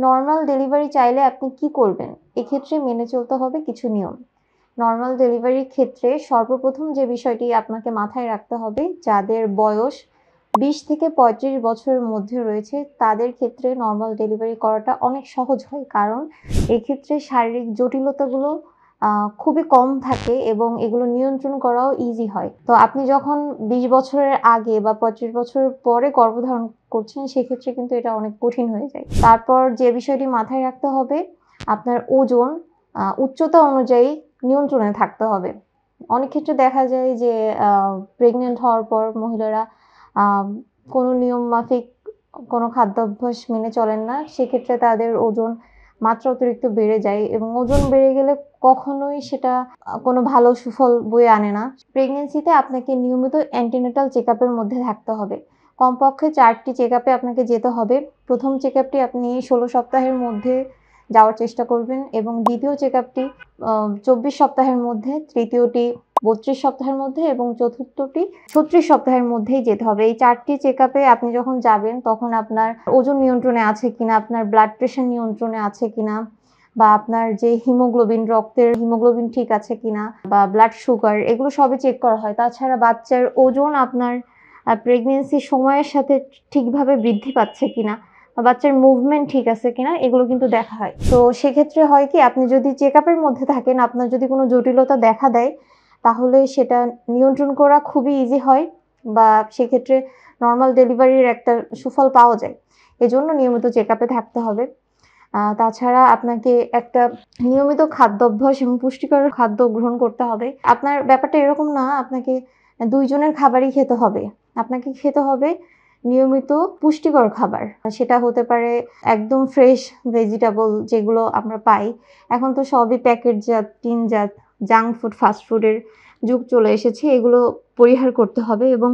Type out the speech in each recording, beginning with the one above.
Normal delivery চাইলে আপনি কি করবেন? এক্ষেত্রে মেনে চলতে হবে কিছু নিয়ম। নরমাল ডেলিভারির ক্ষেত্রে সর্বপ্রথম যে বিষয়টি আপনাকে মাথায় রাখতে হবে, যাদের বয়স ২০ থেকে ৩৫ বছরের মধ্যে রয়েছে, তাদের ক্ষেত্রে নরমাল ডেলিভারি করাটা অনেক সহজ হয়। কারণ এক্ষেত্রে শারীরিক জটিলতাগুলো খুবই কম থাকে এবং এগুলো নিয়ন্ত্রণ করাও ইজি হয়। তো আপনি যখন ২০ বছরের আগে বা ৩৫ বছরের পরে গর্ভধারণ করছেন, সেক্ষেত্রে কিন্তু এটা অনেক কঠিন হয়ে যায়। তারপর যে বিষয়টি মাথায় রাখতে হবে, আপনার ওজন উচ্চতা অনুযায়ী নিয়ন্ত্রণে থাকতে হবে। অনেক ক্ষেত্রে দেখা যায় যে প্রেগনেন্ট হওয়ার পর মহিলারা কোনো নিয়ম মাফিক কোনো খাদ্যাভ্যাস মেনে চলেন না। সেক্ষেত্রে তাদের ওজন মাত্রা অতিরিক্ত বেড়ে যায় এবং ওজন বেড়ে গেলে কখনোই সেটা কোনো ভালো সুফল বয়ে আনে না। প্রেগন্যান্সিতে আপনাকে নিয়মিত অ্যান্টিনেটাল চেকআপের মধ্যে থাকতে হবে। কমপক্ষে ৪টি চেকআপে আপনাকে যেতে হবে। প্রথম চেকআপটি আপনি ১৬ সপ্তাহের মধ্যে যাওয়ার চেষ্টা করবেন এবং দ্বিতীয় চেকআপটি ২৪ সপ্তাহের মধ্যে, তৃতীয়টি ৩২ সপ্তাহের মধ্যে এবং চতুর্থটি ৩৬ সপ্তাহের মধ্যেই যেতে হবে। এই ৪টি চেকআপে আপনি যখন যাবেন তখন আপনার ওজন নিয়ন্ত্রণে আছে কিনা, আপনার ব্লাড প্রেশার নিয়ন্ত্রণে আছে কিনা, বা আপনার যে হিমোগ্লোবিন, রক্তের হিমোগ্লোবিন ঠিক আছে কিনা, বা ব্লাড সুগার, এগুলো সবই চেক করা হয়। তাছাড়া বাচ্চার ওজন আপনার প্রেগনেন্সির সময়ের সাথে ঠিকভাবে বৃদ্ধি পাচ্ছে কিনা, বা বাচ্চার মুভমেন্ট ঠিক আছে কিনা, এগুলো কিন্তু দেখা হয়। তো সেক্ষেত্রে হয় কি, আপনি যদি চেকআপের মধ্যে থাকেন, আপনার যদি কোনো জটিলতা দেখা দেয়, তাহলে সেটা নিয়ন্ত্রণ করা খুবই ইজি হয়, বা সেক্ষেত্রে নর্মাল ডেলিভারির একটা সুফল পাওয়া যায়। এজন্য নিয়মিত চেকআপে থাকতে হবে। তাছাড়া আপনাকে একটা নিয়মিত খাদ্যাভ্যাস এবং পুষ্টিকর খাদ্য গ্রহণ করতে হবে। আপনার ব্যাপারটা এরকম না আপনাকে ২ জনের খাবারই খেতে হবে। আপনাকে খেতে হবে নিয়মিত পুষ্টিকর খাবার। সেটা হতে পারে একদম ফ্রেশ ভেজিটেবল যেগুলো আমরা পাই। এখন তো সবই প্যাকেটজাত, টিনজাত, জাঙ্ক ফুড, ফাস্ট ফুডের যুগ চলে এসেছে। এগুলো পরিহার করতে হবে এবং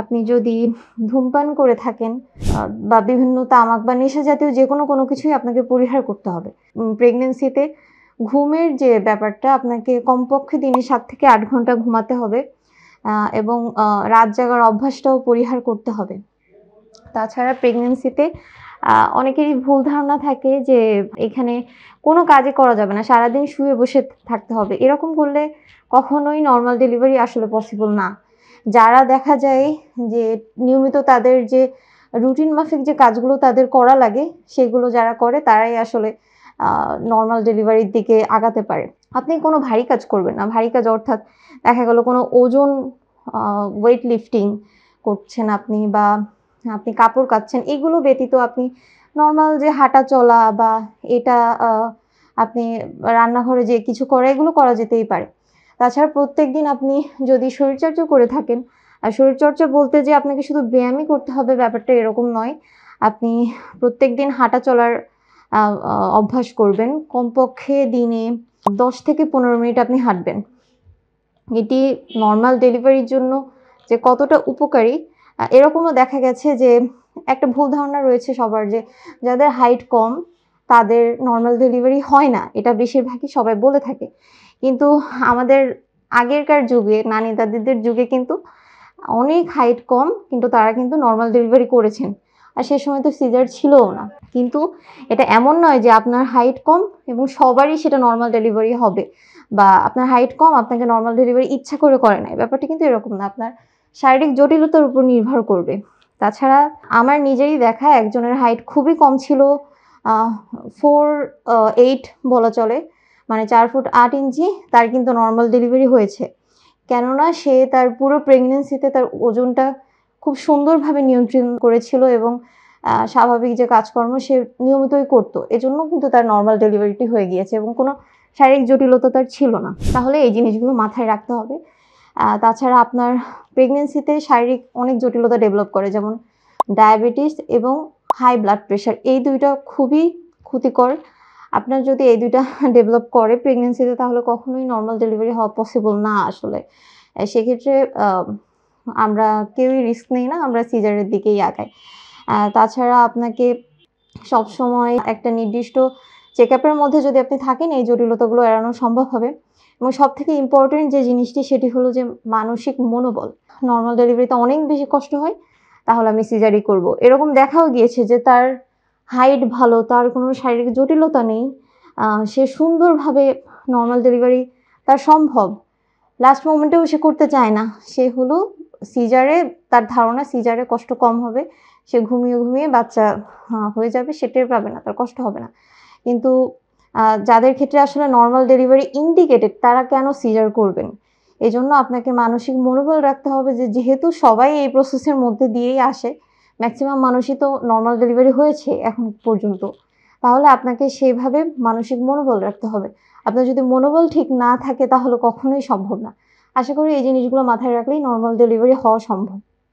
আপনি যদি ধূমপান করে থাকেন বা বিভিন্ন তামাক বা নেশা জাতীয় কোনো কিছুই আপনাকে পরিহার করতে হবে। প্রেগন্যান্সিতে ঘুমের যে ব্যাপারটা, আপনাকে কমপক্ষে দিনে ৭ থেকে ৮ ঘন্টা ঘুমাতে হবে এবং রাত জাগার অভ্যাসটাও পরিহার করতে হবে। তাছাড়া প্রেগন্যান্সিতে অনেকেরই ভুল ধারণা থাকে যে এখানে কোনো কাজই করা যাবে না, সারাদিন শুয়ে বসে থাকতে হবে। এরকম করলে কখনোই নর্মাল ডেলিভারি আসলে পসিবল না। যারা দেখা যায় যে নিয়মিত তাদের যে রুটিন মাফিক যে কাজগুলো তাদের করা লাগে, সেগুলো যারা করে তারাই আসলে নর্মাল ডেলিভারির দিকে আগাতে পারে। আপনি কোনো ভারী কাজ করবেন না। ভারী কাজ অর্থাৎ দেখা গেল কোনো ওজন ওয়েট লিফটিং করছেন আপনি, বা আপনি কাপড় কাচ্ছেন, এগুলো ব্যতীত আপনি নর্মাল যে হাঁটা চলা বা এটা আপনি রান্নাঘরে যে কিছু করা, এগুলো করা যেতেই পারে। তাছাড়া প্রত্যেকদিন আপনি যদি শরীরচর্চা করে থাকেন, আর শরীরচর্চা বলতে যে আপনাকে শুধু ব্যায়ামই করতে হবে ব্যাপারটা এরকম নয়। আপনি প্রত্যেকদিন হাঁটা চলার অভ্যাস করবেন। কমপক্ষে দিনে ১০ থেকে ১৫ মিনিট আপনি হাঁটবেন। এটি নর্মাল ডেলিভারির জন্য যে কতটা উপকারী, এরকমও দেখা গেছে যে একটা ভুল ধারণা রয়েছে সবার যে যাদের হাইট কম তাদের নর্মাল ডেলিভারি হয় না। এটা বেশিরভাগই সবাই বলে থাকে। কিন্তু আমাদের আগেরকার যুগে, নানি দাদিদের যুগে কিন্তু অনেক হাইট কম, কিন্তু তারা কিন্তু নর্মাল ডেলিভারি করেছেন। আর সে সময় তো সিজার ছিলও না। কিন্তু এটা এমন নয় যে আপনার হাইট কম এবং সবারই সেটা নর্মাল ডেলিভারি হবে, বা আপনার হাইট কম আপনাকে নর্মাল ডেলিভারি ইচ্ছা করে করে নাই, ব্যাপারটা কিন্তু এরকম না। আপনার শারীরিক জটিলতার উপর নির্ভর করবে। তাছাড়া আমার নিজেরই দেখা একজনের হাইট খুবই কম ছিল, 4'8" বলা চলে, মানে 4 ফুট 8 ইঞ্চি, তার কিন্তু নর্মাল ডেলিভারি হয়েছে। কেননা সে তার পুরো প্রেগনেন্সিতে তার ওজনটা খুব সুন্দরভাবে নিয়ন্ত্রণ করেছিল এবং স্বাভাবিক যে কাজকর্ম সে নিয়মিতই করতো। এজন্য কিন্তু তার নর্মাল ডেলিভারিটি হয়ে গিয়েছে এবং কোনো শারীরিক জটিলতা তার ছিল না। তাহলে এই জিনিসগুলো মাথায় রাখতে হবে। তাছাড়া আপনার প্রেগনেন্সিতে শারীরিক অনেক জটিলতা ডেভেলপ করে, যেমন ডায়াবেটিস এবং হাই ব্লাড প্রেশার। এই দুইটা খুবই ক্ষতিকর। আপনার যদি এই দুইটা ডেভেলপ করে প্রেগনেন্সিতে, তাহলে কখনোই নর্মাল ডেলিভারি হওয়া পসিবল না আসলে। সেক্ষেত্রে আমরা কেউই রিস্ক নেই না, আমরা সিজারের দিকেই আগাই। তাছাড়া আপনাকে সবসময় একটা নির্দিষ্ট চেকআপের মধ্যে যদি আপনি থাকেন, এই জটিলতাগুলো এড়ানো সম্ভব হবে। এবং সবথেকে ইম্পর্টেন্ট যে জিনিসটি, সেটি হলো যে মানসিক মনোবল। নর্মাল ডেলিভারিতে অনেক বেশি কষ্ট হয়, তাহলে আমি সিজারই করব, এরকম দেখাও গিয়েছে যে তার হাইট ভালো, তার কোনো শারীরিক জটিলতা নেই, সে সুন্দরভাবে নর্মাল ডেলিভারি তার সম্ভব, লাস্ট মোমেন্টেও সে করতে চায় না, সে হলো সিজারে, তার ধারণা সিজারে কষ্ট কম হবে, সে ঘুমিয়ে ঘুমিয়ে বাচ্চা হয়ে যাবে, সে টের পাবে না, তার কষ্ট হবে না। কিন্তু যাদের ক্ষেত্রে আসলে নর্মাল ডেলিভারি ইন্ডিকেটেড তারা কেন সিজার করবেন? এজন্য আপনাকে মানসিক মনোবল রাখতে হবে যে যেহেতু সবাই এই প্রসেসের মধ্যে দিয়েই আসে, ম্যাক্সিমাম মানুষই তো নর্মাল ডেলিভারি হয়েছে এখন পর্যন্ত, তাহলে আপনাকে সেইভাবে মানসিক মনোবল রাখতে হবে। আপনার যদি মনোবল ঠিক না থাকে তাহলে কখনোই সম্ভব না। আশা করি এই জিনিসগুলো মাথায় রাখলেই নর্মাল ডেলিভারি হওয়া সম্ভব।